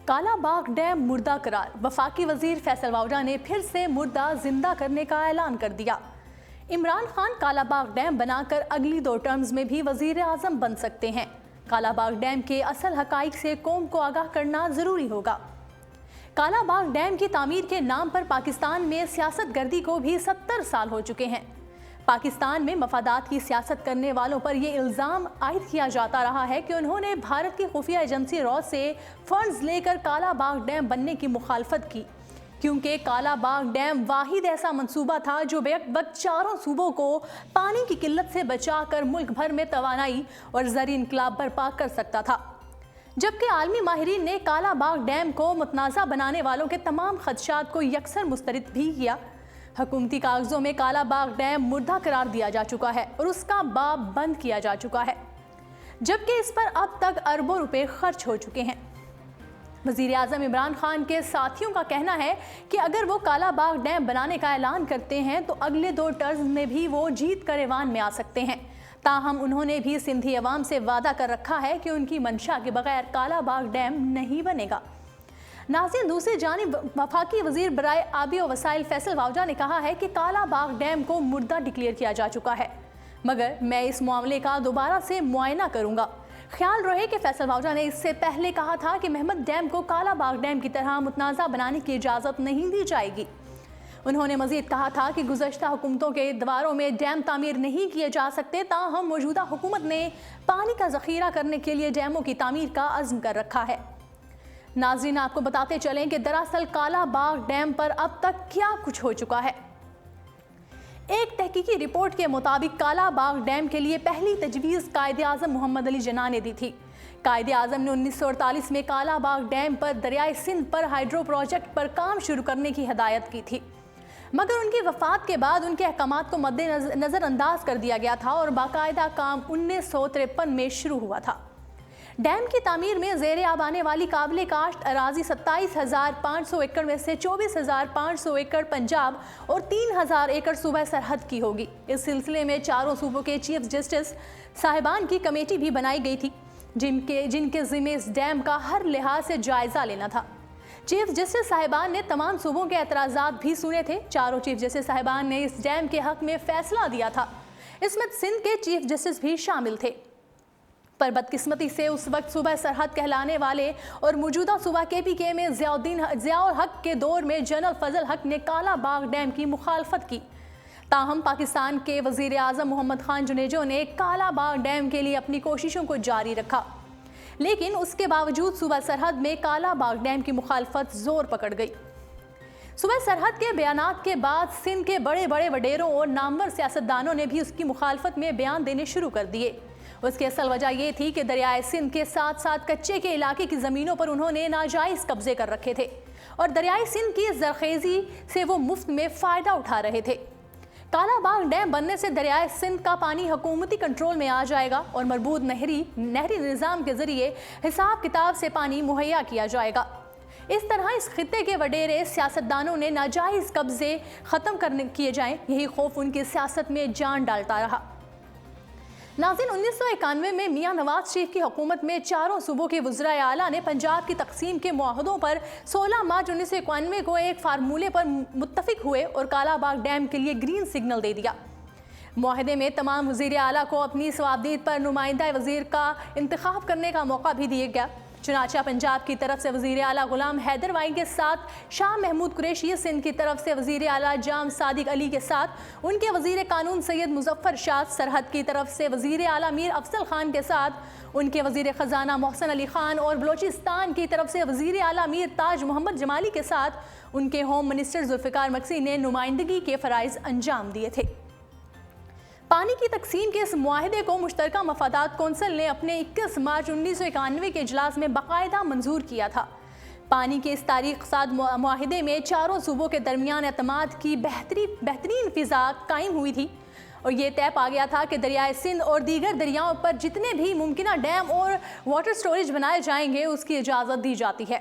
Kala Bagh dam مردہ قرار، وفاقی وزیر فیصل واوڈا نے پھر سے مردہ زندہ کرنے کا اعلان کر دیا۔ عمران خان کالا باغ ڈیم بنا کر اگلی 2 ٹرمز میں بھی وزیر اعظم بن سکتے ہیں۔ کالا باغ ڈیم کے اصل حقائق سے قوم کو آگاہ کرنا ضروری ہوگا۔ کالا باغ ڈیم کی تعمیر کے نام پر پاکستان میں سیاست گردی کو بھی 70 سال ہو چکے ہیں۔ پاکستان میں مفادات کی سیاست کرنے والوں پر یہ الزام عائد کیا جاتا رہا ہے کہ انہوں نے بھارت کی خفیہ ایجنسی را سے فنڈز لے کر کالا باغ ڈیم بننے کی مخالفت کی، کیونکہ کالا باغ ڈیم واحد ایسا منصوبہ تھا جو بیک وقت 4 صوبوں کو پانی کی قلت سے بچا کر ملک بھر میں توانائی اور زرعی انقلاب برپا کر سکتا تھا۔ جبکہ عالمی ماہرین نے کالا باغ ڈیم کو متنازع بنانے والوں کے تمام خدشات کو یکسر مسترد بھی کیا۔ حکومتی کاغذوں میں کالا باغ ڈیم مردہ قرار دیا جا چکا ہے اور اس کا باب بند کیا جا چکا ہے، جبکہ اس پر اب تک اربوں روپے خرچ ہو چکے ہیں۔ وزیر اعظم عمران خان کے ساتھیوں کا کہنا ہے کہ اگر وہ کالا باغ ڈیم بنانے کا اعلان کرتے ہیں تو اگلے 2 ٹرم میں بھی وہ جیت کر ایوان میں آ سکتے ہیں۔ تاہم انہوں نے بھی سندھی عوام سے وعدہ کر رکھا ہے کہ ان کی منشا کے بغیر کالا باغ ڈیم نہیں بنے گا۔ ناظرین، دوسری جانب وفاقی وزیر برائے آبی و وسائل فیصل واوڈا نے کہا ہے کہ کالا باغ ڈیم کو مردہ ڈکلیئر کیا جا چکا ہے، مگر میں اس معاملے کا دوبارہ سے معائنہ کروں گا۔ خیال رہے کہ فیصل واوڈا نے اس سے پہلے کہا تھا کہ محمد ڈیم کو کالا باغ ڈیم کی طرح متنازع بنانے کی اجازت نہیں دی جائے گی۔ انہوں نے مزید کہا تھا کہ گزشتہ حکومتوں کے دواروں میں ڈیم تعمیر نہیں کیے جا سکتے، تاہم موجودہ حکومت نے پانی کا ذخیرہ کرنے کے لیے ڈیموں کی تعمیر کا عزم کر رکھا ہے۔ ناظرین، آپ کو بتاتے چلیں کہ دراصل کالا باغ ڈیم پر اب تک کیا کچھ ہو چکا ہے۔ ایک تحقیقی رپورٹ کے مطابق کالا باغ ڈیم کے لیے پہلی تجویز قائد اعظم محمد علی جناح نے دی تھی۔ قائد اعظم نے 1948 میں کالا باغ ڈیم پر دریائے سندھ پر ہائیڈرو پروجیکٹ پر کام شروع کرنے کی ہدایت کی تھی، مگر ان کی وفات کے بعد ان کے احکامات کو مد نظر انداز کر دیا گیا تھا اور باقاعدہ کام 1953 میں شروع ہوا تھا۔ ڈیم کی تعمیر میں زیر آب آنے والی قابل کاشت اراضی 27,500 ایکڑ میں سے 24,500 ایکڑ پنجاب اور 3,000 ایکڑ صوبہ سرحد کی ہوگی۔ اس سلسلے میں 4 صوبوں کے چیف جسٹس صاحبان کی کمیٹی بھی بنائی گئی تھی، جن کے ذمہ اس ڈیم کا ہر لحاظ سے جائزہ لینا تھا۔ چیف جسٹس صاحبان نے تمام صوبوں کے اعتراضات بھی سنے تھے۔ 4 چیف جسٹس صاحبان نے اس ڈیم کے حق میں فیصلہ دیا تھا۔ اس میں سندھ کے چیف جسٹس بھی شامل تھے، پر بدقسمتی سے اس وقت صوبہ سرحد کہلانے والے اور موجودہ صوبہ KPK میں ضیاء الحق کے دور میں جنرل فضل حق نے کالا باغ ڈیم کی مخالفت کی۔ تاہم پاکستان کے وزیر اعظم محمد خان جنیجو نے کالا باغ ڈیم کے لیے اپنی کوششوں کو جاری رکھا، لیکن اس کے باوجود صوبہ سرحد میں کالا باغ ڈیم کی مخالفت زور پکڑ گئی۔ صوبہ سرحد کے بیانات کے بعد سندھ کے بڑے بڑے وڈیروں اور نامور سیاستدانوں نے بھی اس کی مخالفت میں بیان دینے شروع کر دیے۔ اس کی اصل وجہ یہ تھی کہ دریائے سندھ کے ساتھ ساتھ کچے کے علاقے کی زمینوں پر انہوں نے ناجائز قبضے کر رکھے تھے اور دریائے سندھ کی زرخیزی سے وہ مفت میں فائدہ اٹھا رہے تھے۔ کالا باغ ڈیم بننے سے دریائے سندھ کا پانی حکومتی کنٹرول میں آ جائے گا اور مربوط نہری نظام کے ذریعے حساب کتاب سے پانی مہیا کیا جائے گا۔ اس طرح اس خطے کے وڈیرے سیاستدانوں نے ناجائز قبضے ختم کیے جائیں، یہی خوف ان کی سیاست میں جان ڈالتا رہا۔ ناظرین، 1991 میں میاں نواز شریف کی حکومت میں 4 صوبوں کے وزرائے اعلیٰ نے پنجاب کی تقسیم کے معاہدوں پر 16 مارچ 1991 کو ایک فارمولے پر متفق ہوئے اور کالا باغ ڈیم کے لیے گرین سگنل دے دیا۔ معاہدے میں تمام وزیر اعلیٰ کو اپنی صوابدید پر نمائندہ وزیر کا انتخاب کرنے کا موقع بھی دیا گیا۔ چنانچہ پنجاب کی طرف سے وزیر اعلیٰ غلام حیدر وائی کے ساتھ شاہ محمود قریشی، سندھ کی طرف سے وزیر اعلیٰ جام صادق علی کے ساتھ ان کے وزیر قانون سید مظفر شاہ، سرحد کی طرف سے وزیر اعلیٰ میر افضل خان کے ساتھ ان کے وزیر خزانہ محسن علی خان اور بلوچستان کی طرف سے وزیر اعلیٰ میر تاج محمد جمالی کے ساتھ ان کے ہوم منسٹر ذوالفقار مکسی نے نمائندگی کے فرائض انجام دیے تھے۔ پانی کی تقسیم کے اس معاہدے کو مشترکہ مفادات کونسل نے اپنے 21 مارچ 1991 کے اجلاس میں باقاعدہ منظور کیا تھا۔ پانی کے اس تاریخ ساد معاہدے میں 4 صوبوں کے درمیان اعتماد کی بہترین فضا قائم ہوئی تھی اور یہ طے پا گیا تھا کہ دریائے سندھ اور دیگر دریاؤں پر جتنے بھی ممکنہ ڈیم اور واٹر سٹوریج بنائے جائیں گے اس کی اجازت دی جاتی ہے۔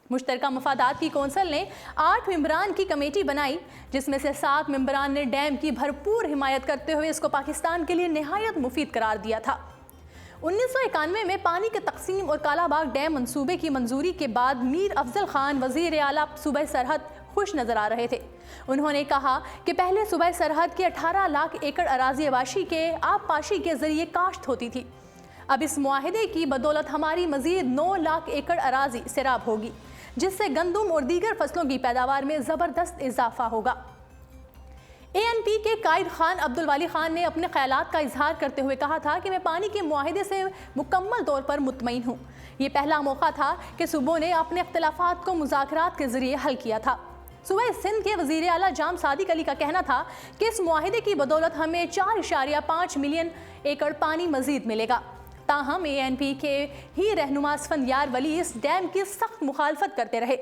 مشترکہ مفادات کی کونسل نے 8 ممبران کی کمیٹی بنائی، جس میں سے 7 ممبران نے ڈیم کی بھرپور حمایت کرتے ہوئے اس کو پاکستان کے لیے نہایت مفید قرار دیا تھا۔ 1991 میں پانی کی تقسیم اور کالا باغ ڈیم منصوبے کی منظوری کے بعد میر افضل خان وزیر اعلیٰ صوبہ سرحد خوش نظر آ رہے تھے۔ انہوں نے کہا کہ پہلے صوبہ سرحد کے 18 لاکھ ایکڑ اراضی آبپاشی کے ذریعے کاشت ہوتی تھی۔ اب اس معاہدے کی بدولت ہماری مزید 9 لاکھ ایکڑ اراضی سیراب ہوگی، جس سے گندم اور دیگر فصلوں کی پیداوار میں زبردست اضافہ ہوگا۔ ANP کے قائد خان عبدالوالی خان نے اپنے خیالات کا اظہار کرتے ہوئے کہا تھا کہ میں پانی کے معاہدے سے مکمل طور پر مطمئن ہوں۔ یہ پہلا موقع تھا کہ صوبوں نے اپنے اختلافات کو مذاکرات کے ذریعے حل کیا تھا۔ صوبہ سندھ کے وزیر اعلیٰ جام صادق علی کا کہنا تھا کہ اس معاہدے کی بدولت ہمیں 4.5 ملین ایکڑ پانی مزید ملے گا۔ تاہم ANP کے ہی رہنما اسفندیار ولی اس ڈیم کی سخت مخالفت کرتے رہے۔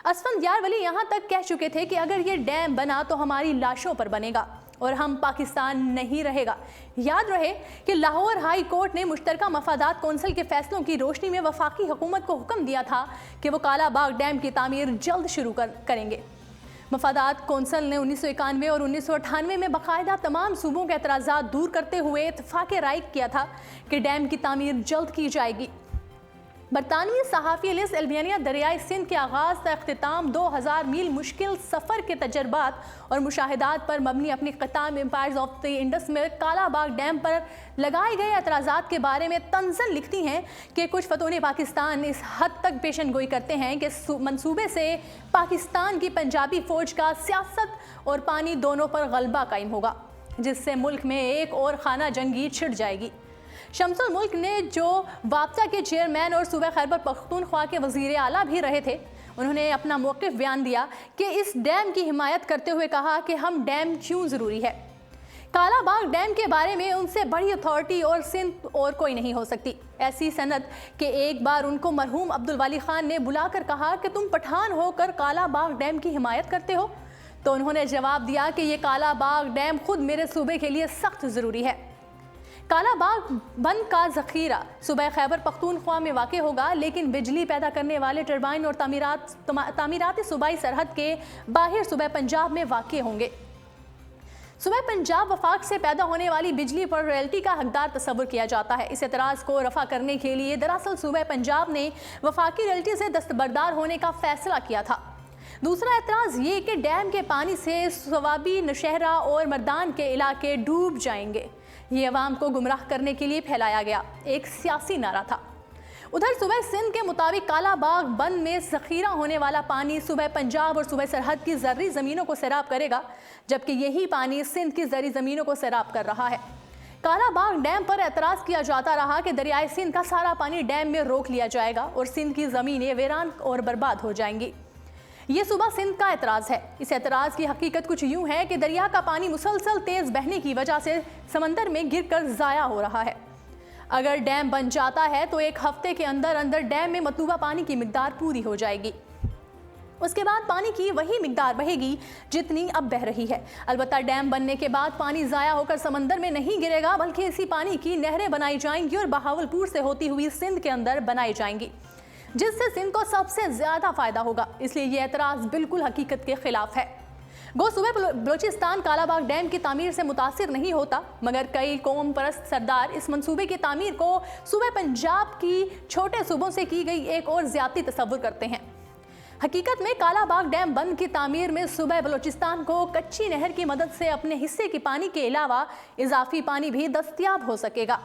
اسفندیار ولی یہاں تک کہہ چکے تھے کہ اگر یہ ڈیم بنا تو ہماری لاشوں پر بنے گا اور ہم پاکستان نہیں رہے گا۔ یاد رہے کہ لاہور ہائی کورٹ نے مشترکہ مفادات کونسل کے فیصلوں کی روشنی میں وفاقی حکومت کو حکم دیا تھا کہ وہ کالا باغ ڈیم کی تعمیر جلد شروع کریں گے۔ مفادات کونسل نے 1991 اور 1998 میں باقاعدہ تمام صوبوں کے اعتراضات دور کرتے ہوئے اتفاق رائے کیا تھا کہ ڈیم کی تعمیر جلد کی جائے گی۔ برطانوی صحافی ایلس البینیا دریائے سندھ کے آغاز تا اختتام 2000 میل مشکل سفر کے تجربات اور مشاہدات پر مبنی اپنی کتاب امپائرز آف دی انڈس میں کالا باغ ڈیم پر لگائے گئے اعتراضات کے بارے میں تنزن لکھتی ہیں کہ کچھ فتونے پاکستان اس حد تک پیشن گوئی کرتے ہیں کہ منصوبے سے پاکستان کی پنجابی فوج کا سیاست اور پانی دونوں پر غلبہ قائم ہوگا، جس سے ملک میں ایک اور خانہ جنگی چھڑ جائے گی۔ شمس الملک نے جو وابطہ کے چیئرمین اور صوبہ خیبر پختونخوا کے وزیر اعلیٰ بھی رہے تھے، انہوں نے اپنا موقف بیان دیا کہ اس ڈیم کی حمایت کرتے ہوئے کہا کہ ہم ڈیم کیوں ضروری ہے۔ کالا باغ ڈیم کے بارے میں ان سے بڑی اتھارٹی اور سندھ اور کوئی نہیں ہو سکتی۔ ایسی سند کہ ایک بار ان کو مرحوم عبدالوالی خان نے بلا کر کہا کہ تم پٹھان ہو کر کالا باغ ڈیم کی حمایت کرتے ہو، تو انہوں نے جواب دیا کہ یہ کالا باغ ڈیم خود میرے صوبے کے لیے سخت ضروری ہے۔ کالا باغ بند کا ذخیرہ صوبہ خیبر پختونخوا میں واقع ہوگا، لیکن بجلی پیدا کرنے والے ٹربائن اور تعمیراتی صوبائی سرحد کے باہر صوبہ پنجاب میں واقع ہوں گے۔ صوبہ پنجاب وفاق سے پیدا ہونے والی بجلی پر رائلٹی کا حقدار تصور کیا جاتا ہے۔ اس اعتراض کو رفع کرنے کے لیے دراصل صوبہ پنجاب نے وفاقی رائلٹی سے دستبردار ہونے کا فیصلہ کیا تھا۔ دوسرا اعتراض یہ کہ ڈیم کے پانی سے صوابی نوشہرہ اور مردان کے علاقے ڈوب جائیں گے۔ یہ عوام کو گمراہ کرنے کے لیے پھیلایا گیا ایک سیاسی نعرہ تھا۔ ادھر صوبہ سندھ کے مطابق کالا باغ بند میں ذخیرہ ہونے والا پانی صوبہ پنجاب اور صوبہ سرحد کی زرعی زمینوں کو سیراب کرے گا، جبکہ یہی پانی سندھ کی زرعی زمینوں کو سیراب کر رہا ہے۔ کالا باغ ڈیم پر اعتراض کیا جاتا رہا کہ دریائے سندھ کا سارا پانی ڈیم میں روک لیا جائے گا اور سندھ کی زمینیں ویران اور برباد ہو جائیں گی۔ یہ صوبہ سندھ کا اعتراض ہے۔ اس اعتراض کی حقیقت کچھ یوں ہے کہ دریا کا پانی مسلسل تیز بہنے کی وجہ سے سمندر میں گر کر ضائع ہو رہا ہے۔ اگر ڈیم بن جاتا ہے تو ایک ہفتے کے اندر ڈیم میں مطلوبہ پانی کی مقدار پوری ہو جائے گی۔ اس کے بعد پانی کی وہی مقدار بہے گی جتنی اب بہ رہی ہے۔ البتہ ڈیم بننے کے بعد پانی ضائع ہو کر سمندر میں نہیں گرے گا، بلکہ اسی پانی کی نہریں بنائی جائیں گی اور بہاولپور سے ہوتی ہوئی سندھ کے اندر بنائی جائیں گی، جس سے سندھ کو سب سے زیادہ فائدہ ہوگا۔ اس لیے یہ اعتراض بالکل حقیقت کے خلاف ہے۔ گو صوبہ بلوچستان کالا باغ ڈیم کی تعمیر سے متاثر نہیں ہوتا، مگر کئی قوم پرست سردار اس منصوبے کی تعمیر کو صوبہ پنجاب کی چھوٹے صوبوں سے کی گئی ایک اور زیادتی تصور کرتے ہیں۔ حقیقت میں کالا باغ ڈیم بند کی تعمیر میں صوبہ بلوچستان کو کچی نہر کی مدد سے اپنے حصے کی پانی کے علاوہ اضافی پانی بھی دستیاب ہو سکے گا۔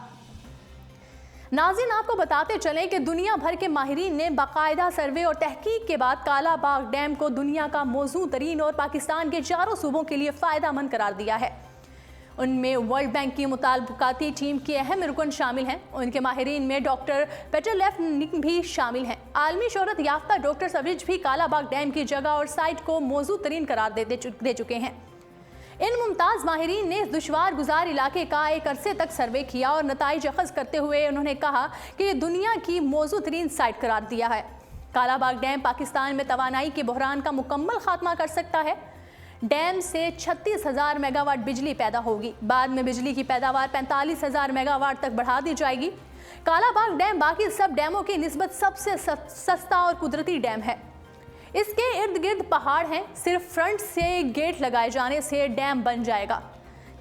ناظرین، آپ کو بتاتے چلیں کہ دنیا بھر کے ماہرین نے باقاعدہ سروے اور تحقیق کے بعد کالا باغ ڈیم کو دنیا کا موزوں ترین اور پاکستان کے 4 صوبوں کے لیے فائدہ مند قرار دیا ہے۔ ان میں ورلڈ بینک کی مطالباتی ٹیم کے اہم رکن شامل ہیں۔ ان کے ماہرین میں ڈاکٹر پیٹر لیف نک بھی شامل ہیں۔ عالمی شہرت یافتہ ڈاکٹر سوریج بھی کالا باغ ڈیم کی جگہ اور سائٹ کو موزوں ترین قرار دے چکے ہیں۔ ان ممتاز ماہرین نے اس دشوار گزار علاقے کا ایک عرصے تک سروے کیا اور نتائج اخذ کرتے ہوئے انہوں نے کہا کہ یہ دنیا کی موزوں ترین سائٹ قرار دیا ہے۔ کالا باغ ڈیم پاکستان میں توانائی کے بحران کا مکمل خاتمہ کر سکتا ہے۔ ڈیم سے 36,000 میگا واٹ بجلی پیدا ہوگی۔ بعد میں بجلی کی پیداوار 45,000 میگا واٹ تک بڑھا دی جائے گی۔ کالا باغ ڈیم باقی سب ڈیموں کی نسبت سب سے سستا اور قدرتی ڈیم ہے۔ اس کے ارد گرد پہاڑ ہیں، صرف فرنٹ سے گیٹ لگائے جانے سے ڈیم بن جائے گا۔